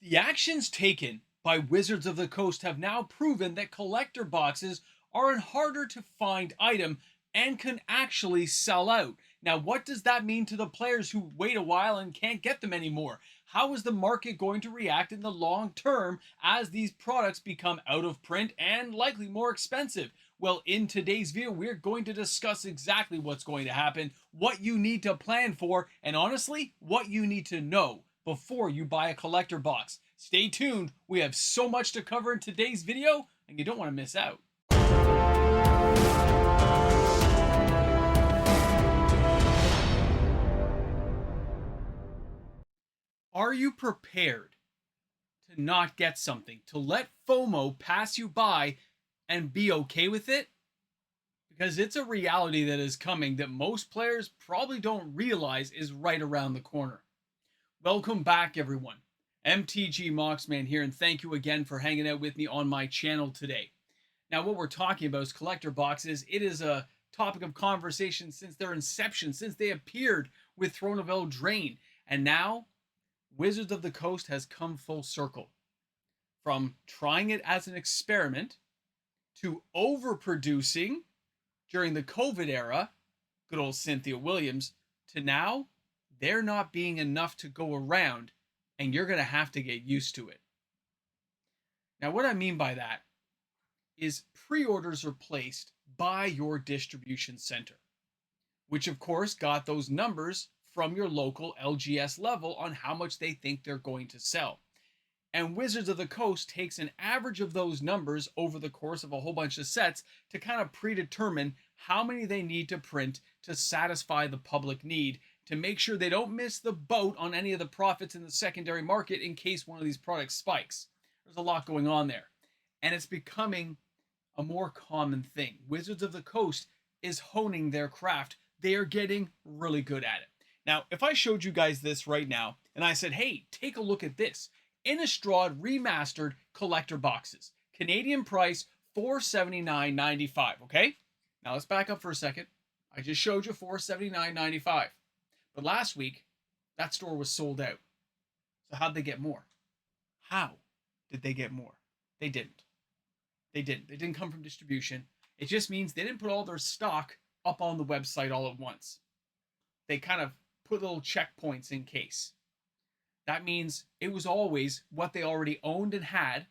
The actions taken by Wizards of the Coast have now proven that collector boxes are a harder to find item and can actually sell out. Now, what does that mean to the players who wait a while and can't get them anymore? How is the market going to react in the long term as these products become out of print and likely more expensive? Well, in today's video, we're going to discuss exactly what's going to happen, what you need to plan for, and honestly, what you need to know before you buy a collector box. Stay tuned. We have so much to cover in today's video, and you don't want to miss out. Are you prepared to not get something, to let FOMO pass you by and be okay with it? Because it's a reality that is coming that most players probably don't realize is right around the corner. Welcome back, everyone. MTG Moxman here, and thank you again for hanging out with me on my channel today. Now, what we're talking about is collector boxes. It is a topic of conversation since their inception, since they appeared with Throne of Eldraine. And now, Wizards of the Coast has come full circle. From trying it as an experiment to overproducing during the COVID era, good old Cynthia Williams, to now there not being enough to go around, and you're going to have to get used to it. Now, what I mean by that is pre-orders are placed by your distribution center, which of course got those numbers from your local LGS level on how much they think they're going to sell. And Wizards of the Coast takes an average of those numbers over the course of a whole bunch of sets to kind of predetermine how many they need to print to satisfy the public need, to make sure they don't miss the boat on any of the profits in the secondary market in case one of these products spikes. There's a lot going on there. And it's becoming a more common thing. Wizards of the Coast is honing their craft. They are getting really good at it. Now, if I showed you guys this right now, and I said, hey, take a look at this. Innistrad remastered collector boxes. Canadian price, $479.95, okay? Now let's back up for a second. I just showed you $479.95. But last week, that store was sold out. So how'd they get more? How did they get more? They didn't. They didn't. They didn't come from distribution. It just means they didn't put all their stock up on the website all at once. They kind of put little checkpoints in case. That means it was always what they already owned and had,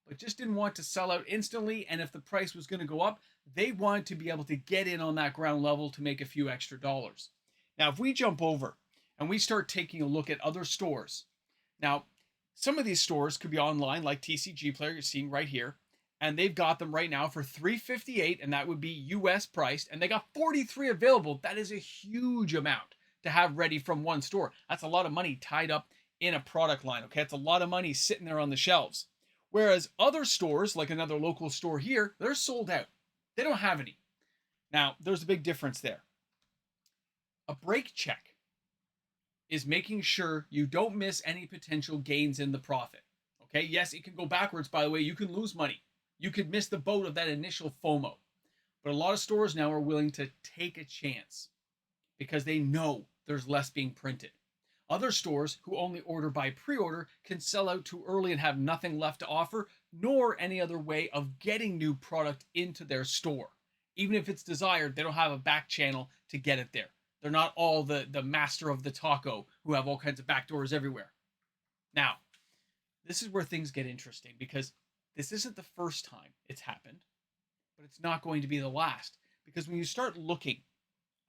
but just didn't want to sell out instantly. And if the price was going to go up, they wanted to be able to get in on that ground level to make a few extra dollars. Now, if we jump over and we start taking a look at other stores, now, some of these stores could be online, like TCG Player, you're seeing right here, and they've got them right now for $358, and that would be US priced, and they got 43 available. That is a huge amount to have ready from one store. That's a lot of money tied up in a product line, okay? It's a lot of money sitting there on the shelves. Whereas other stores, like another local store here, they're sold out. They don't have any. Now, there's a big difference there. A break check is making sure you don't miss any potential gains in the profit. Okay, yes, it can go backwards, by the way. You can lose money. You could miss the boat of that initial FOMO. But a lot of stores now are willing to take a chance because they know there's less being printed. Other stores who only order by pre-order can sell out too early and have nothing left to offer, nor any other way of getting new product into their store. Even if it's desired, they don't have a back channel to get it there. They're not all the master of the taco who have all kinds of back doors everywhere. Now, this is where things get interesting because this isn't the first time it's happened, but it's not going to be the last. Because when you start looking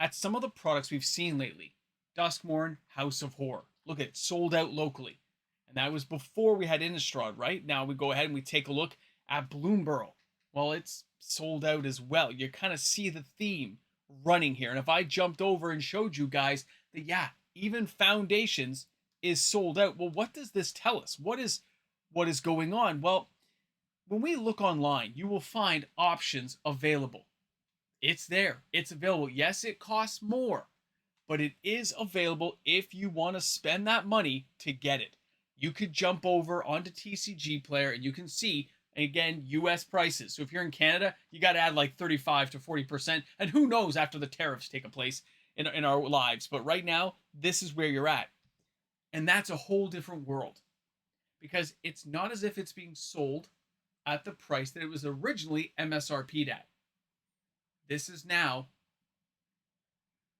at some of the products we've seen lately, Duskmourn, House of Horror, look at it, sold out locally. And that was before we had Innistrad, right? Now we go ahead and we take a look at Bloomborough. Well, it's sold out as well. You kind of see the theme running here. And if I jumped over and showed you guys that, yeah, even Foundations is sold out. Well, what does this tell us? What is going on? Well, when we look online, you will find options available. It's there. It's available. Yes, it costs more, but it is available if you want to spend that money to get it. You could jump over onto TCG Player and you can see, again, US prices. So if you're in Canada, you got to add like 35 to 40%. And who knows after the tariffs take place in our lives. But right now, this is where you're at. And that's a whole different world. because it's not as if it's being sold at the price that it was originally MSRP'd at. This is now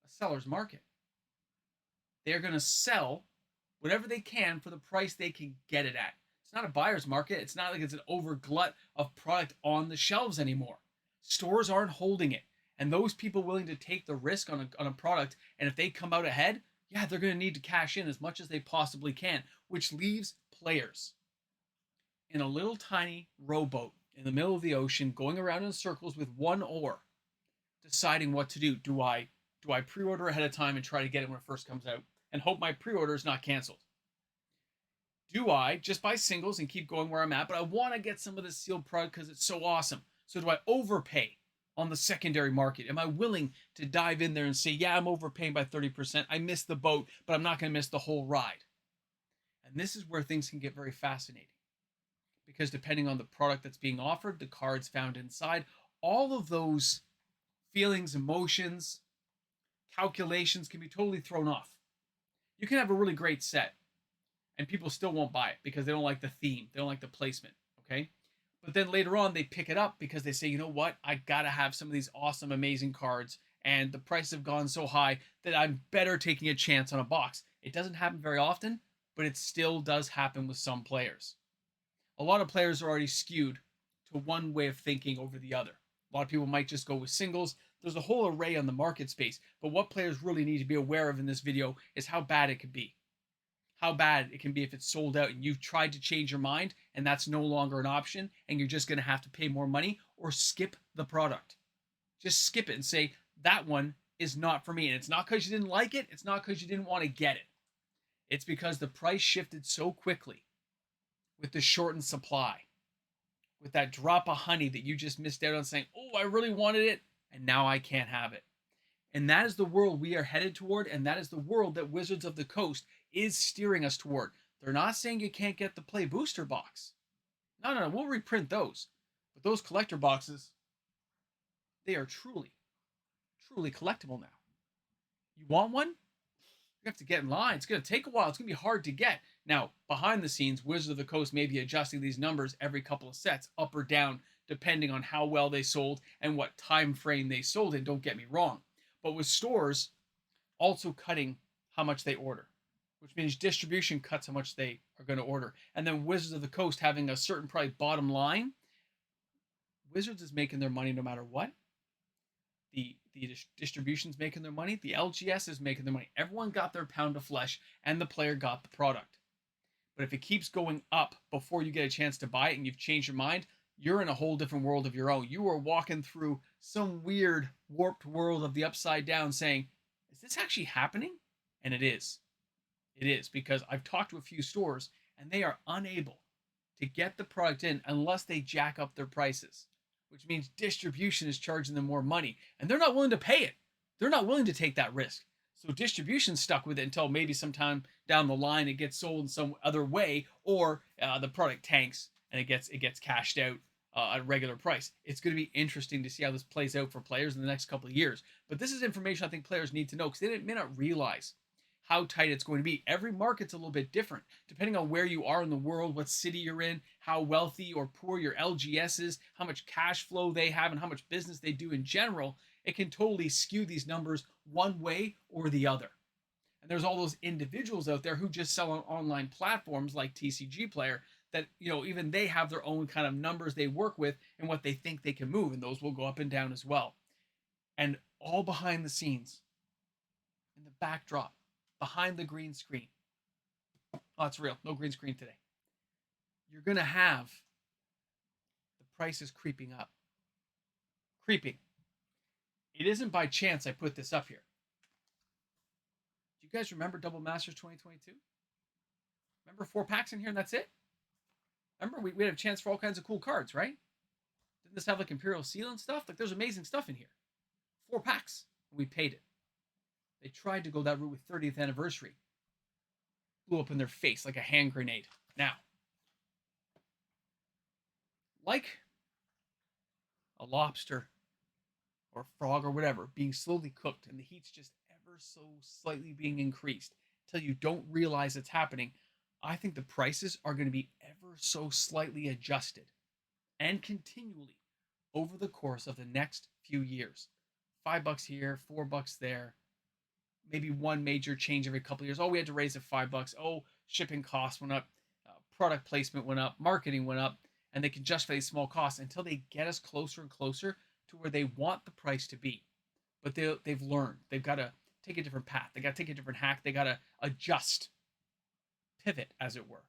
a seller's market. They're going to sell whatever they can for the price they can get it at. It's not a buyer's market. It's not like it's an overglut of product on the shelves anymore. Stores aren't holding it. And those people willing to take the risk on a product, and if they come out ahead, yeah, they're going to need to cash in as much as they possibly can, which leaves players in a little tiny rowboat in the middle of the ocean going around in circles with one oar, deciding what to do. Do I pre-order ahead of time and try to get it when it first comes out and hope my pre-order is not canceled? Do I just buy singles and keep going where I'm at, but I want to get some of this sealed product because it's so awesome? So do I overpay on the secondary market? Am I willing to dive in there and say, yeah, I'm overpaying by 30%. I missed the boat, but I'm not going to miss the whole ride. And this is where things can get very fascinating, because depending on the product that's being offered, the cards found inside, all of those feelings, emotions, calculations can be totally thrown off. You can have a really great set and people still won't buy it because they don't like the theme, they don't like the placement, okay? But then later on they pick it up because they say, you know what, I gotta have some of these awesome, amazing cards, and the prices have gone so high that I'm better taking a chance on a box. It doesn't happen very often, but it still does happen with some players. A lot of players are already skewed to one way of thinking over the other. A lot of people might just go with singles. There's a whole array on the market space, but what players really need to be aware of in this video is how bad it could be. How bad it can be if it's sold out and you've tried to change your mind and that's no longer an option and you're just going to have to pay more money or skip the product. Just skip it and say, that one is not for me. And it's not because you didn't like it. It's not because you didn't want to get it. It's because the price shifted so quickly with the shortened supply, with that drop of honey that you just missed out on, saying, oh, I really wanted it and now I can't have it. And that is the world we are headed toward, and that is the world that Wizards of the Coast is steering us toward. They're not saying you can't get the Play Booster box. No, we'll reprint those. But those collector boxes, they are truly, truly collectible now. You want one? You have to get in line. It's going to take a while. It's going to be hard to get. Now, behind the scenes, Wizards of the Coast may be adjusting these numbers every couple of sets, up or down, depending on how well they sold and what time frame they sold in. Don't get me wrong. But with stores also cutting how much they order, which means distribution cuts how much they are going to order. And then Wizards of the Coast having a certain probably bottom line. Wizards is making their money no matter what. The distribution's making their money. The LGS is making their money. Everyone got their pound of flesh and the player got the product. But if it keeps going up before you get a chance to buy it and you've changed your mind, you're in a whole different world of your own. You are walking through some weird warped world of the upside down saying, is this actually happening? And it is. It is, because I've talked to a few stores and they are unable to get the product in unless they jack up their prices, which means distribution is charging them more money and they're not willing to pay it. They're not willing to take that risk. So distribution's stuck with it until maybe sometime down the line it gets sold in some other way, or the product tanks and it gets cashed out at a regular price. It's going to be interesting to see how this plays out for players in the next couple of years. But this is information I think players need to know because they may not realize how tight it's going to be. Every market's a little bit different, depending on where you are in the world, what city you're in, how wealthy or poor your LGS is, how much cash flow they have, and how much business they do in general. It can totally skew these numbers one way or the other. And there's all those individuals out there who just sell on online platforms like TCG Player that, you know, even they have their own kind of numbers they work with and what they think they can move, and those will go up and down as well. And all behind the scenes, in the backdrop, behind the green screen. Oh, it's real. No green screen today. You're going to have the prices creeping up. Creeping. It isn't by chance I put this up here. Do you guys remember Double Masters 2022? Remember 4 packs in here and that's it? Remember, we had a chance for all kinds of cool cards, right? Didn't this have like Imperial Seal and stuff? Like, there's amazing stuff in here. 4 packs. And we paid it. They tried to go that route with 30th anniversary. Blew up in their face like a hand grenade. Now, like a lobster or frog or whatever being slowly cooked and the heat's just ever so slightly being increased until you don't realize it's happening, I think the prices are going to be ever so slightly adjusted and continually over the course of the next few years. $5 here, $4 there, maybe one major change every couple of years. Oh, we had to raise it $5. Oh, shipping costs went up, product placement went up, marketing went up, and they can justify these small costs until they get us closer and closer to where they want the price to be. But they've learned they've got to take a different path. They got to take a different hack. They got to adjust, pivot, as it were.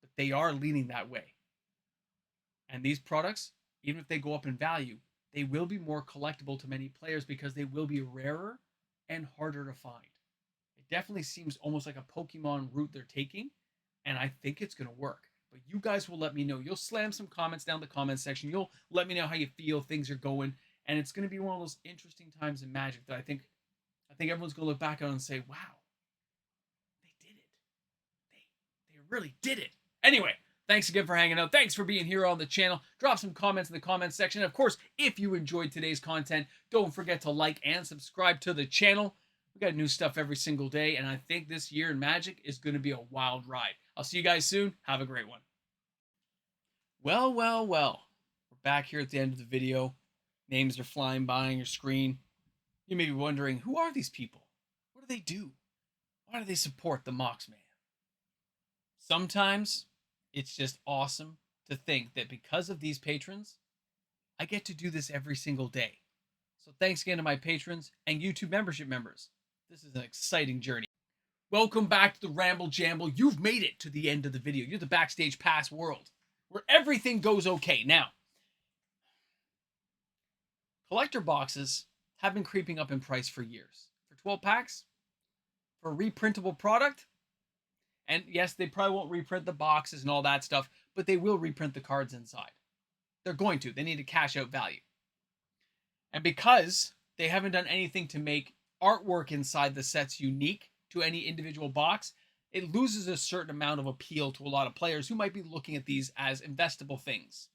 But they are leaning that way. And these products, even if they go up in value, they will be more collectible to many players because they will be rarer and harder to find. It definitely seems almost like a Pokemon route they're taking, and I think it's going to work. But you guys will let me know. You'll slam some comments down in the comment section. You'll let me know how you feel things are going, and it's going to be one of those interesting times in Magic that I think everyone's going to look back on and say, "Wow, they did it. They really did it." Anyway, thanks again for hanging out. Thanks for being here on the channel. Drop some comments in the comments section. Of course, if you enjoyed today's content, don't forget to like and subscribe to the channel. We got new stuff every single day, and I think this year in Magic is going to be a wild ride. I'll see you guys soon. Have a great one. Well. We're back here at the end of the video. Names are flying by on your screen. You may be wondering, who are these people? What do they do? Why do they support the Moxman? Sometimes it's just awesome to think that because of these patrons, I get to do this every single day. So thanks again to my patrons and YouTube membership members. This is an exciting journey. Welcome back to the Ramble Jamble. You've made it to the end of the video. You're the Backstage Pass world, where everything goes okay. Now, collector boxes have been creeping up in price for years. For 12 packs, for a reprintable product, and yes, they probably won't reprint the boxes and all that stuff, but they will reprint the cards inside. They're going to. They need to cash out value. And because they haven't done anything to make artwork inside the sets unique to any individual box, it loses a certain amount of appeal to a lot of players who might be looking at these as investable things.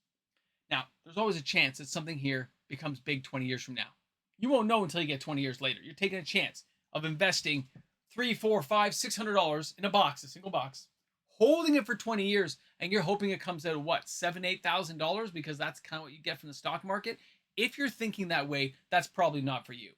Now, there's always a chance that something here becomes big 20 years from now. You won't know until you get 20 years later. You're taking a chance of investing $300, $400, $500, $600 in a box, a single box, holding it for 20 years, and you're hoping it comes out at what, $7,000, $8,000, because that's kind of what you get from the stock market. If you're thinking that way, that's probably not for you.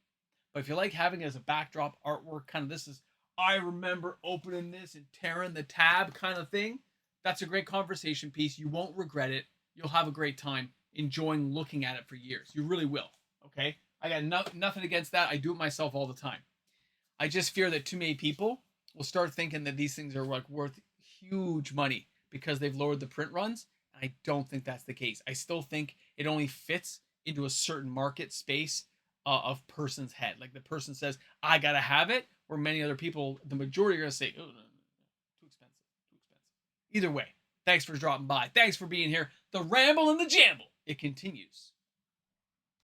But if you like having it as a backdrop artwork, kind of this is, I remember opening this and tearing the tab kind of thing, that's a great conversation piece. You won't regret it. You'll have a great time enjoying looking at it for years. You really will, okay? I got nothing against that. I do it myself all the time. I just fear that too many people will start thinking that these things are like worth huge money because they've lowered the print runs. And I don't think that's the case. I still think it only fits into a certain market space of person's head. Like the person says, I gotta have it, where many other people, the majority are gonna say, oh, no, too expensive, too expensive. Either way, thanks for dropping by. Thanks for being here. The Ramble and the Jamble, it continues.